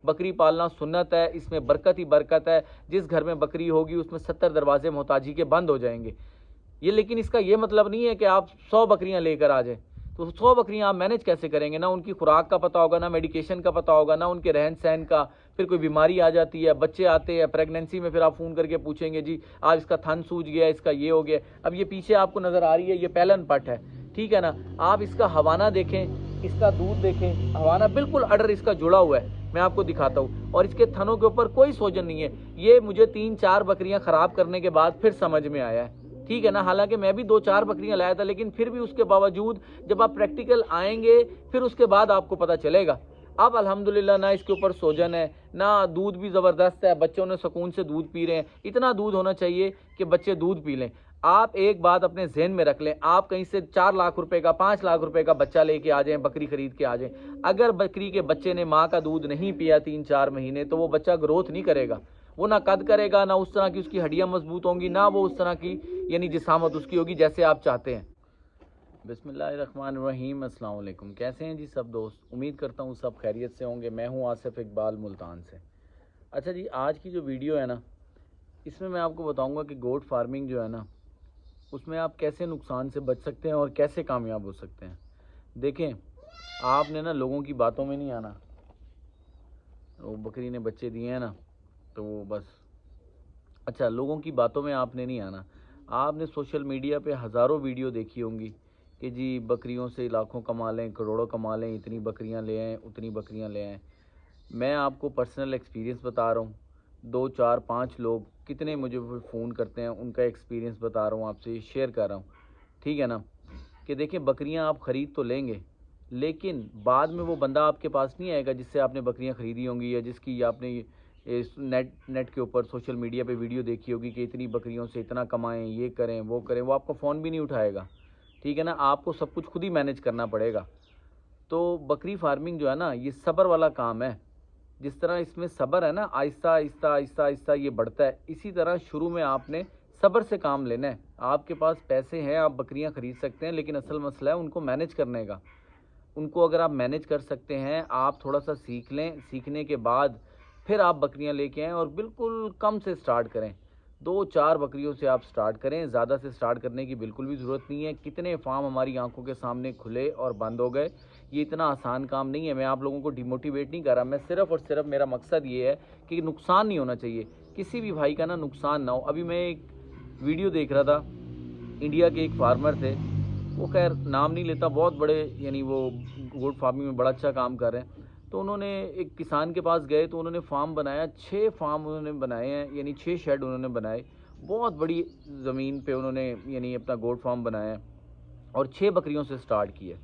बकरी पालना सुन्नत है, इसमें बरकत ही बरकत है। जिस घर में बकरी होगी उसमें 70 दरवाजे मोहताजी के बंद हो जाएंगे। ये लेकिन इसका ये मतलब नहीं है कि आप 100 बकरियां लेकर आ जाएं। तो 100 बकरियां आप मैनेज कैसे करेंगे? ना उनकी खुराक का पता होगा, ना मेडिकेशन का पता होगा, ना उनके रहन सहन का। फिर कोई बीमारी आ जाती है, बच्चे आते हैं प्रेगनेंसी में, फिर आप फ़ोन करके पूछेंगे जी आज इसका थन सूज गया, इसका ये हो गया। अब ये पीछे आपको नज़र आ रही है, ये पैलन पट है, ठीक है ना। आप इसका हवाना देखें, इसका दूध देखें, हवाना बिल्कुल अडर इसका जुड़ा हुआ है, मैं आपको दिखाता हूँ। और इसके थनों के ऊपर कोई सोजन नहीं है। ये मुझे 3-4 बकरियां ख़राब करने के बाद फिर समझ में आया है, ठीक है ना। हालांकि मैं भी 2-4 बकरियां लाया था, लेकिन फिर भी उसके बावजूद जब आप प्रैक्टिकल आएंगे फिर उसके बाद आपको पता चलेगा। अब अल्हम्दुलिल्लाह ना इसके ऊपर सोजन है, ना दूध भी ज़बरदस्त है, बच्चों ने सुकून से दूध पी रहे हैं। इतना दूध होना चाहिए कि बच्चे दूध पी लें। आप एक बात अपने जहन में रख लें, आप कहीं से 4 लाख रुपए का, 5 लाख रुपए का बच्चा लेके आ जाएं, बकरी खरीद के आ जाएं, अगर बकरी के बच्चे ने माँ का दूध नहीं पिया 3-4 महीने, तो वो बच्चा ग्रोथ नहीं करेगा। वो ना कद करेगा, ना उस तरह की उसकी हड्डियां मजबूत होंगी, ना वो उस तरह की यानी जिसामत उसकी होगी जैसे आप चाहते हैं। बिस्मिल्लाहिर्रहमानिर्रहीम, अस्सलाम वालेकुम। कैसे हैं जी सब दोस्त? उम्मीद करता हूँ सब खैरियत से होंगे। मैं हूँ आसिफ इकबाल मुल्तान से। अच्छा जी, आज की जो वीडियो है ना, इसमें मैं आपको बताऊँगा कि गोट फार्मिंग जो है ना, उसमें आप कैसे नुकसान से बच सकते हैं और कैसे कामयाब हो सकते हैं। देखें, आपने ना लोगों की बातों में नहीं आना। वो बकरी ने बच्चे दिए हैं ना, तो वो बस अच्छा, लोगों की बातों में आपने नहीं आना। आपने सोशल मीडिया पे हज़ारों वीडियो देखी होंगी कि जी बकरियों से लाखों कमा लें, करोड़ों कमा लें, इतनी बकरियां ले आएँ, उतनी बकरियां ले आएँ। मैं आपको पर्सनल एक्सपीरियंस बता रहा हूँ। 2, 4, 5 लोग कितने मुझे फ़ोन करते हैं, उनका एक्सपीरियंस बता रहा हूँ, आपसे शेयर कर रहा हूँ, ठीक है ना। कि देखिए, बकरियां आप ख़रीद तो लेंगे, लेकिन बाद में वो बंदा आपके पास नहीं आएगा जिससे आपने बकरियां ख़रीदी होंगी, या जिसकी आपने इस नेट के ऊपर सोशल मीडिया पे वीडियो देखी होगी कि इतनी बकरियों से इतना कमाएं, ये करें, वो करें। वो आपका फ़ोन भी नहीं उठाएगा, ठीक है ना। आपको सब कुछ खुद ही मैनेज करना पड़ेगा। तो बकरी फार्मिंग जो है ना, ये सब्र वाला काम है। जिस तरह इसमें सब्र है ना, आहिस्ता आहिस्ता आहिस्ता आहिस्ता ये बढ़ता है, इसी तरह शुरू में आपने सब्र से काम लेना है। आपके पास पैसे हैं, आप बकरियां खरीद सकते हैं, लेकिन असल मसला है उनको मैनेज करने का। उनको अगर आप मैनेज कर सकते हैं, आप थोड़ा सा सीख लें, सीखने के बाद फिर आप बकरियां लेके आएँ और बिल्कुल कम से स्टार्ट करें। 2-4 बकरियों से आप स्टार्ट करें, ज़्यादा से स्टार्ट करने की बिल्कुल भी ज़रूरत नहीं है। कितने फार्म हमारी आंखों के सामने खुले और बंद हो गए। ये इतना आसान काम नहीं है। मैं आप लोगों को डिमोटिवेट नहीं कर रहा, मैं सिर्फ़ और सिर्फ मेरा मकसद ये है कि नुकसान नहीं होना चाहिए, किसी भी भाई का ना नुकसान ना हो। अभी मैं एक वीडियो देख रहा था, इंडिया के एक फार्मर थे, वो खैर नाम नहीं लेता, बहुत बड़े यानी वो गोट फार्मिंग में बड़ा अच्छा काम कर रहे हैं। तो उन्होंने एक किसान के पास गए, तो उन्होंने फार्म बनाया, 6 फार्म उन्होंने बनाए हैं, यानी 6 शेड उन्होंने बनाए। बहुत बड़ी ज़मीन पे उन्होंने यानी अपना गोट फार्म बनाया है और 6 बकरियों से स्टार्ट किया।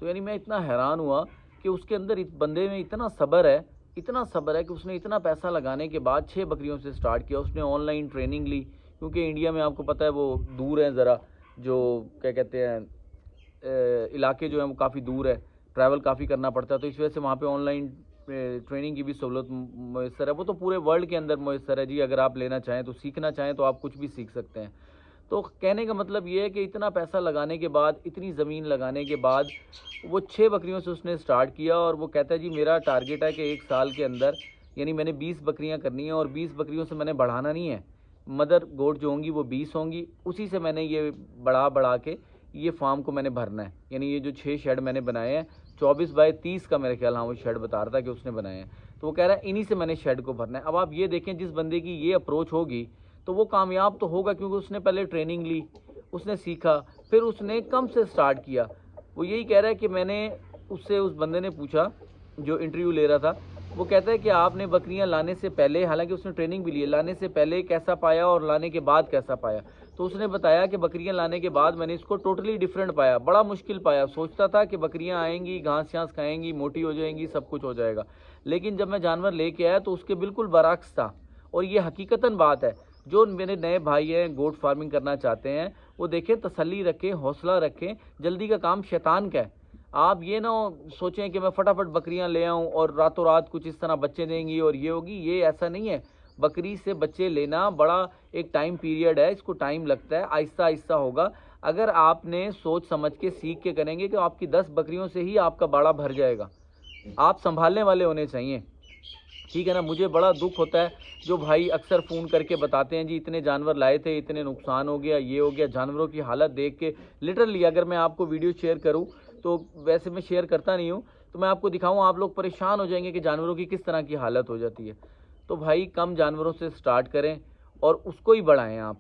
तो यानी मैं इतना हैरान हुआ कि उसके अंदर बंदे में इतना सब्र है, इतना सब्र है कि उसने इतना पैसा लगाने के बाद 6 बकरियों से स्टार्ट किया। उसने ऑनलाइन ट्रेनिंग ली, क्योंकि इंडिया में आपको पता है वो दूर है ज़रा, जो क्या कहते हैं इलाके जो हैं वो काफ़ी दूर है, ट्रैवल काफ़ी करना पड़ता है। तो इस वजह से वहाँ पे ऑनलाइन ट्रेनिंग की भी सहूलत मैसर है। वो तो पूरे वर्ल्ड के अंदर मैसर है जी, अगर आप लेना चाहें तो, सीखना चाहें तो आप कुछ भी सीख सकते हैं। तो कहने का मतलब ये है कि इतना पैसा लगाने के बाद, इतनी ज़मीन लगाने के बाद, वो 6 बकरियों से उसने स्टार्ट किया। और वो कहता है जी मेरा टारगेट है कि 1 साल के अंदर यानी मैंने 20 बकरियां करनी है, और 20 बकरियों से मैंने बढ़ाना नहीं है। मदर गोट जो होंगी वो 20 होंगी, उसी से मैंने ये बढ़ा बढ़ा के ये फार्म को मैंने भरना है। यानी ये जो 6 शेड मैंने बनाए हैं, 24 बाय 30 का मेरे ख्याल, हाँ वो शेड बता रहा था कि उसने बनाए हैं। तो वो कह रहा है इन्हीं से मैंने शेड को भरना है। अब आप ये देखें, जिस बंदे की ये अप्रोच होगी तो वो कामयाब तो होगा, क्योंकि उसने पहले ट्रेनिंग ली, उसने सीखा, फिर उसने कम से स्टार्ट किया। वो यही कह रहा है कि मैंने उससे, उस बंदे ने पूछा जो इंटरव्यू ले रहा था, वो कहता है कि आपने बकरियां लाने से पहले, हालांकि उसने ट्रेनिंग भी ली है, लाने से पहले कैसा पाया और लाने के बाद कैसा पाया। तो उसने बताया कि बकरियां लाने के बाद मैंने इसको टोटली डिफरेंट पाया, बड़ा मुश्किल पाया। सोचता था कि बकरियां आएंगी, घास घास खाएंगी, मोटी हो जाएंगी, सब कुछ हो जाएगा, लेकिन जब मैं जानवर लेके आया तो उसके बिल्कुल बरअक्स था। और ये हकीकतन बात है। जो मेरे नए भाई हैं, गोट फार्मिंग करना चाहते हैं, वो देखें, तसल्ली रखें, हौसला रखें। जल्दी का काम शैतान का है। आप ये ना सोचें कि मैं फटाफट बकरियां ले आऊं और रातों रात कुछ इस तरह बच्चे देंगी और ये होगी, ये ऐसा नहीं है। बकरी से बच्चे लेना बड़ा एक टाइम पीरियड है, इसको टाइम लगता है, आहिस्ता आहिस्ता होगा। अगर आपने सोच समझ के सीख के करेंगे तो आपकी 10 बकरियों से ही आपका बाड़ा भर जाएगा। आप संभालने वाले होने चाहिए। ठीक है ना। मुझे बड़ा दुख होता है जो भाई अक्सर फ़ोन करके बताते हैं जी इतने जानवर लाए थे, इतने नुकसान हो गया, ये हो गया। जानवरों की हालत देख के लिटरली अगर मैं आपको वीडियो शेयर करूं, तो वैसे मैं शेयर करता नहीं हूं, तो मैं आपको दिखाऊं, आप लोग परेशान हो जाएंगे कि जानवरों की किस तरह की हालत हो जाती है। तो भाई कम जानवरों से स्टार्ट करें और उसको ही बढ़ाएं आप,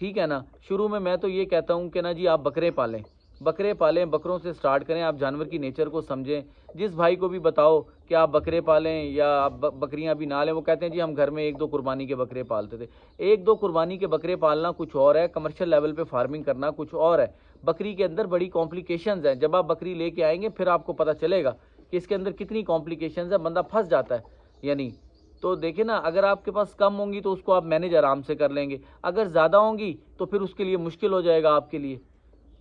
ठीक है ना। शुरू में मैं तो ये कहता हूँ कि ना जी आप बकरे पालें, बकरे पालें, बकरों से स्टार्ट करें। आप जानवर की नेचर को समझें। जिस भाई को भी बताओ कि आप बकरे पालें या आप बकरियां भी ना लें, वो कहते हैं जी हम घर में 1-2 कुर्बानी के बकरे पालते थे। 1-2 कुर्बानी के बकरे पालना कुछ और है, कमर्शियल लेवल पे फार्मिंग करना कुछ और है। बकरी के अंदर बड़ी कॉम्प्लिकेशंस हैं। जब आप बकरी लेके आएंगे फिर आपको पता चलेगा कि इसके अंदर कितनी कॉम्प्लिकेशंस है, बंदा फंस जाता है यानी। तो देखिए ना, अगर आपके पास कम होंगी तो उसको आप मैनेज आराम से कर लेंगे, अगर ज़्यादा होंगी तो फिर उसके लिए मुश्किल हो जाएगा आपके लिए।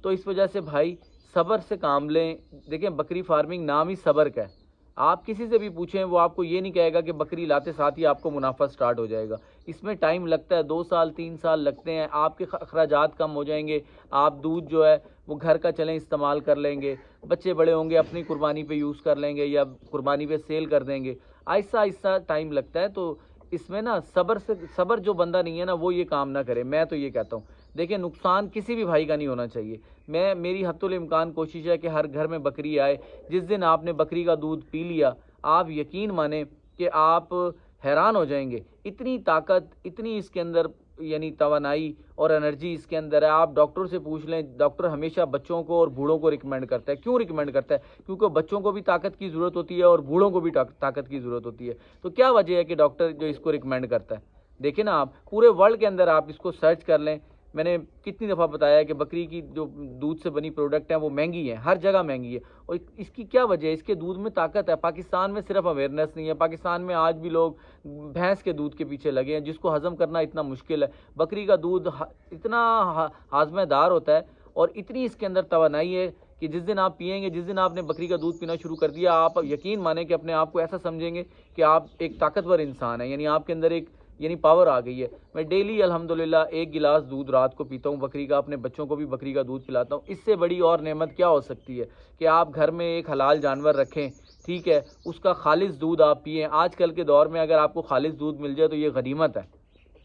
तो इस वजह से भाई सब्र से काम लें। देखिए बकरी फार्मिंग नाम ही सब्र का है। आप किसी से भी पूछें वो आपको ये नहीं कहेगा कि बकरी लाते साथ ही आपको मुनाफा स्टार्ट हो जाएगा। इसमें टाइम लगता है, 2 साल 3 साल लगते हैं। आपके अखराजात कम हो जाएंगे, आप दूध जो है वो घर का चलें इस्तेमाल कर लेंगे, बच्चे बड़े होंगे अपनी कुर्बानी पे यूज़ कर लेंगे या कुर्बानी पे सेल कर देंगे। आहिस्ता आहिस्ता टाइम लगता है। तो इसमें ना सब्र जो बंदा नहीं है ना वो ये काम ना करे, मैं तो ये कहता हूँ। देखिए नुकसान किसी भी भाई का नहीं होना चाहिए। मेरी हद्दुल इम्कान कोशिश है कि हर घर में बकरी आए। जिस दिन आपने बकरी का दूध पी लिया, आप यकीन माने कि आप हैरान हो जाएंगे। इतनी ताकत, इतनी इसके अंदर यानी तवानाई और एनर्जी इसके अंदर है। आप डॉक्टर से पूछ लें, डॉक्टर हमेशा बच्चों को और बूढ़ों को रिकमेंड करता है। क्यों रिकमेंड करता है? क्योंकि बच्चों को भी ताकत की ज़रूरत होती है और बूढ़ों को भी ताकत की ज़रूरत होती है। तो क्या वजह है कि डॉक्टर जो इसको रिकमेंड करता है? देखिए ना, आप पूरे वर्ल्ड के अंदर आप इसको सर्च कर लें। मैंने कितनी दफ़ा बताया कि बकरी की जो दूध से बनी प्रोडक्ट है वो महंगी है, हर जगह महंगी है। और इसकी क्या वजह है? इसके दूध में ताकत है। पाकिस्तान में सिर्फ अवेयरनेस नहीं है, पाकिस्तान में आज भी लोग भैंस के दूध के पीछे लगे हैं जिसको हज़म करना इतना मुश्किल है। बकरी का दूध इतना हाजमेदार होता है और इतनी इसके अंदर तवानाई है कि जिस दिन आप पिएंगे, जिस दिन आपने बकरी का दूध पीना शुरू कर दिया, आप यकीन माने कि अपने आप को ऐसा समझेंगे कि आप एक ताकतवर इंसान हैं, यानी आपके अंदर एक यानी पावर आ गई है। मैं डेली अल्हम्दुलिल्लाह 1 गिलास दूध रात को पीता हूँ बकरी का, अपने बच्चों को भी बकरी का दूध पिलाता हूँ। इससे बड़ी और नेमत क्या हो सकती है कि आप घर में एक हलाल जानवर रखें, ठीक है, उसका खालिस दूध आप पिएँ। आजकल के दौर में अगर आपको खालिस दूध मिल जाए तो ये गनीमत है,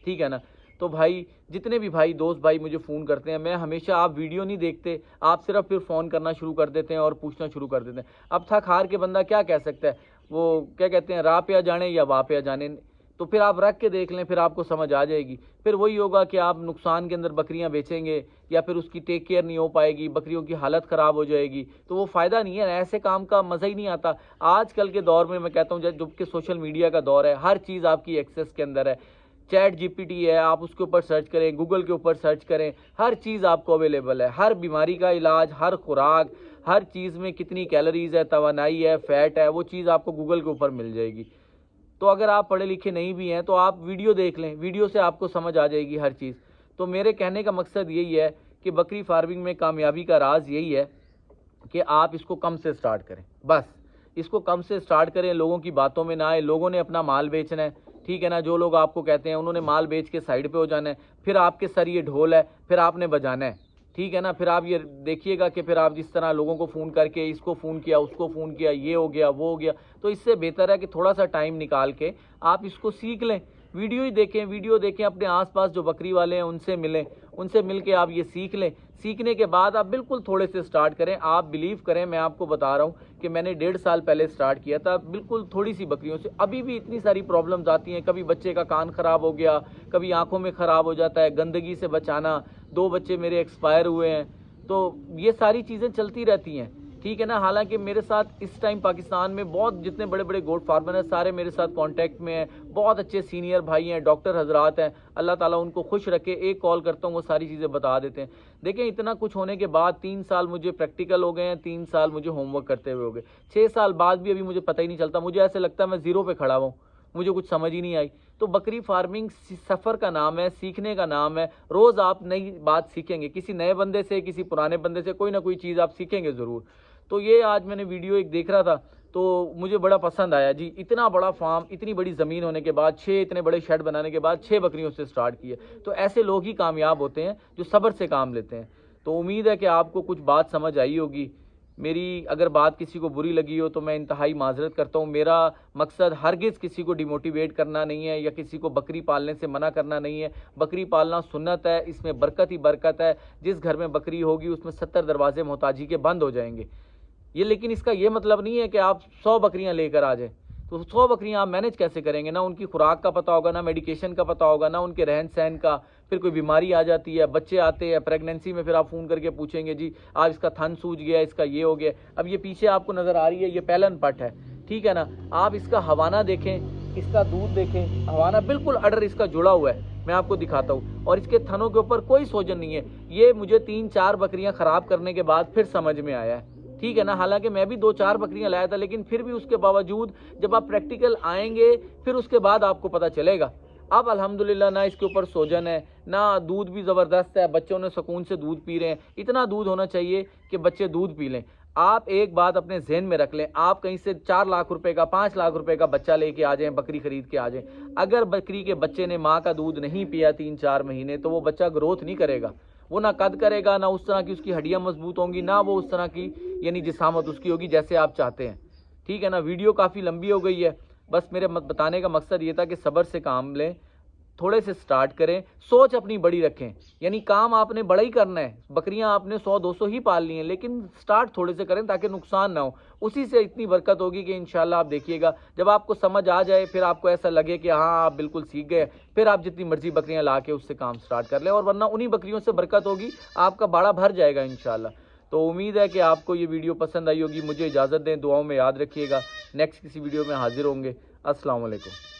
ठीक है ना। तो भाई जितने भी भाई दोस्त भाई मुझे फ़ोन करते हैं, मैं हमेशा, आप वीडियो नहीं देखते, आप सिर्फ फिर फ़ोन करना शुरू कर देते हैं और पूछना शुरू कर देते हैं। अब थक हार के बंदा क्या कह सकता है? वो क्या कहते हैं, राह पे आ जाने या वाह पे आ जाने। तो फिर आप रख के देख लें, फिर आपको समझ आ जाएगी। फिर वही होगा कि आप नुकसान के अंदर बकरियां बेचेंगे या फिर उसकी टेक केयर नहीं हो पाएगी, बकरियों की हालत ख़राब हो जाएगी, तो वो फ़ायदा नहीं है। ऐसे काम का मज़ा ही नहीं आता। आजकल के दौर में मैं कहता हूँ जबकि सोशल मीडिया का दौर है, हर चीज़ आपकी एक्सेस के अंदर है। चैट जीपीटी है, आप उसके ऊपर सर्च करें, गूगल के ऊपर सर्च करें, हर चीज़ आपको अवेलेबल है। हर बीमारी का इलाज, हर खुराक, हर चीज़ में कितनी कैलोरीज है, तवानाई है, फ़ैट है, वो चीज़ आपको गूगल के ऊपर मिल जाएगी। तो अगर आप पढ़े लिखे नहीं भी हैं तो आप वीडियो देख लें, वीडियो से आपको समझ आ जाएगी हर चीज़। तो मेरे कहने का मकसद यही है कि बकरी फार्मिंग में कामयाबी का राज यही है कि आप इसको कम से स्टार्ट करें। बस इसको कम से स्टार्ट करें, लोगों की बातों में ना आए। लोगों ने अपना माल बेचना है, ठीक है ना। जो लोग आपको कहते हैं उन्होंने माल बेच के साइड पे हो जाना है। फिर आपके सर ये ढोल है, फिर आपने बजाना है, ठीक है ना। फिर आप ये देखिएगा कि फिर आप जिस तरह लोगों को फ़ोन करके इसको फ़ोन किया, उसको फ़ोन किया, ये हो गया, वो हो गया। तो इससे बेहतर है कि थोड़ा सा टाइम निकाल के आप इसको सीख लें। वीडियो ही देखें, वीडियो देखें, अपने आसपास जो बकरी वाले हैं उनसे मिलें, उनसे मिल के आप ये सीख लें। सीखने के बाद आप बिल्कुल थोड़े से स्टार्ट करें। आप बिलीव करें, मैं आपको बता रहा हूँ कि मैंने 1.5 साल पहले स्टार्ट किया था, बिल्कुल थोड़ी सी बकरियों से। अभी भी इतनी सारी प्रॉब्लम्स आती हैं। कभी बच्चे का कान ख़राब हो गया, कभी आंखों में ख़राब हो जाता है, गंदगी से बचाना, 2 बच्चे मेरे एक्सपायर हुए हैं। तो ये सारी चीज़ें चलती रहती हैं, ठीक है ना। हालांकि मेरे साथ इस टाइम पाकिस्तान में बहुत जितने बड़े बड़े गोट फार्मर हैं सारे मेरे साथ कांटेक्ट में हैं। बहुत अच्छे सीनियर भाई हैं, डॉक्टर हजरात हैं, अल्लाह ताला उनको खुश रखे। एक कॉल करता हूँ वो सारी चीज़ें बता देते हैं। देखें इतना कुछ होने के बाद 3 साल मुझे प्रैक्टिकल हो गए हैं, 3 साल मुझे होमवर्क करते हुए हो गए। 6 साल बाद भी अभी मुझे पता ही नहीं चलता। मुझे ऐसे लगता है मैं ज़ीरो पे खड़ा हूँ, मुझे कुछ समझ ही नहीं आई। तो बकरी फार्मिंग सफ़र का नाम है, सीखने का नाम है। रोज़ आप नई बात सीखेंगे, किसी नए बंदे से, किसी पुराने बंदे से कोई ना कोई चीज़ आप सीखेंगे ज़रूर। तो ये आज मैंने वीडियो एक देख रहा था तो मुझे बड़ा पसंद आया जी। इतना बड़ा फार्म, इतनी बड़ी ज़मीन होने के बाद, 6 इतने बड़े शेड बनाने के बाद 6 बकरियों से स्टार्ट किए। तो ऐसे लोग ही कामयाब होते हैं जो सब्र से काम लेते हैं। तो उम्मीद है कि आपको कुछ बात समझ आई होगी। मेरी अगर बात किसी को बुरी लगी हो तो मैं इंतहाई माजरत करता हूँ। मेरा मकसद हरगिज़ किसी को डिमोटिवेट करना नहीं है या किसी को बकरी पालने से मना करना नहीं है। बकरी पालना सुन्नत है, इसमें बरकत ही बरकत है। जिस घर में बकरी होगी उसमें 70 दरवाजे मोहताजी के बंद हो जाएंगे। ये लेकिन इसका ये मतलब नहीं है कि आप 100 बकरियां लेकर आ जाएं। तो 100 बकरियां आप मैनेज कैसे करेंगे? ना उनकी खुराक का पता होगा, ना मेडिकेशन का पता होगा, ना उनके रहन सहन का। फिर कोई बीमारी आ जाती है, बच्चे आते हैं प्रेगनेंसी में, फिर आप फ़ोन करके पूछेंगे जी आप इसका थन सूज गया, इसका ये हो गया। अब ये पीछे आपको नज़र आ रही है, ये पहलन पट है, ठीक है ना। आप इसका हवाना देखें, इसका दूध देखें, हवाना बिल्कुल अडर इसका जुड़ा हुआ है, मैं आपको दिखाता हूँ। और इसके थनों के ऊपर कोई सोजन नहीं है। ये मुझे 3-4 बकरियां ख़राब करने के बाद फिर समझ में आया है, ठीक है ना। हालांकि मैं भी 2-4 बकरियां लाया था, लेकिन फिर भी उसके बावजूद जब आप प्रैक्टिकल आएंगे फिर उसके बाद आपको पता चलेगा। अब अल्हम्दुलिल्लाह ना इसके ऊपर सोजन है, ना दूध भी ज़बरदस्त है, बच्चों ने सुकून से दूध पी रहे हैं। इतना दूध होना चाहिए कि बच्चे दूध पी लें। आप एक बात अपने जहन में रख लें, आप कहीं से 4 लाख रुपए का 5 लाख रुपए का बच्चा लेके आ जाएं, बकरी खरीद के आ जाएं, अगर बकरी के बच्चे ने माँ का दूध नहीं पिया 3-4 महीने तो वो बच्चा ग्रोथ नहीं करेगा। वो ना कद करेगा, ना उस तरह की उसकी हड्डियां मजबूत होंगी, ना वो उस तरह की यानी जिसामत उसकी होगी जैसे आप चाहते हैं, ठीक है ना। वीडियो काफ़ी लंबी हो गई है, बस मेरे बताने का मकसद ये था कि सब्र से काम लें, थोड़े से स्टार्ट करें, सोच अपनी बड़ी रखें। यानी काम आपने बड़ा ही करना है, बकरियां आपने 100-200 ही पालनी है, लेकिन स्टार्ट थोड़े से करें ताकि नुकसान ना हो। उसी से इतनी बरकत होगी कि इंशाल्लाह आप देखिएगा जब आपको समझ आ जाए, फिर आपको ऐसा लगे कि हाँ आप बिल्कुल सीख गए, फिर आप जितनी मर्जी बकरियां ला के उससे काम स्टार्ट कर लें। और वरना उन्हीं बकरियों से बरकत होगी, आपका बाड़ा भर जाएगा इंशाल्लाह। तो उम्मीद है कि आपको ये वीडियो पसंद आई होगी। मुझे इजाज़त दें, दुआओं में याद रखिएगा। नेक्स्ट किसी वीडियो में हाजिर होंगे। अस्सलाम वालेकुम।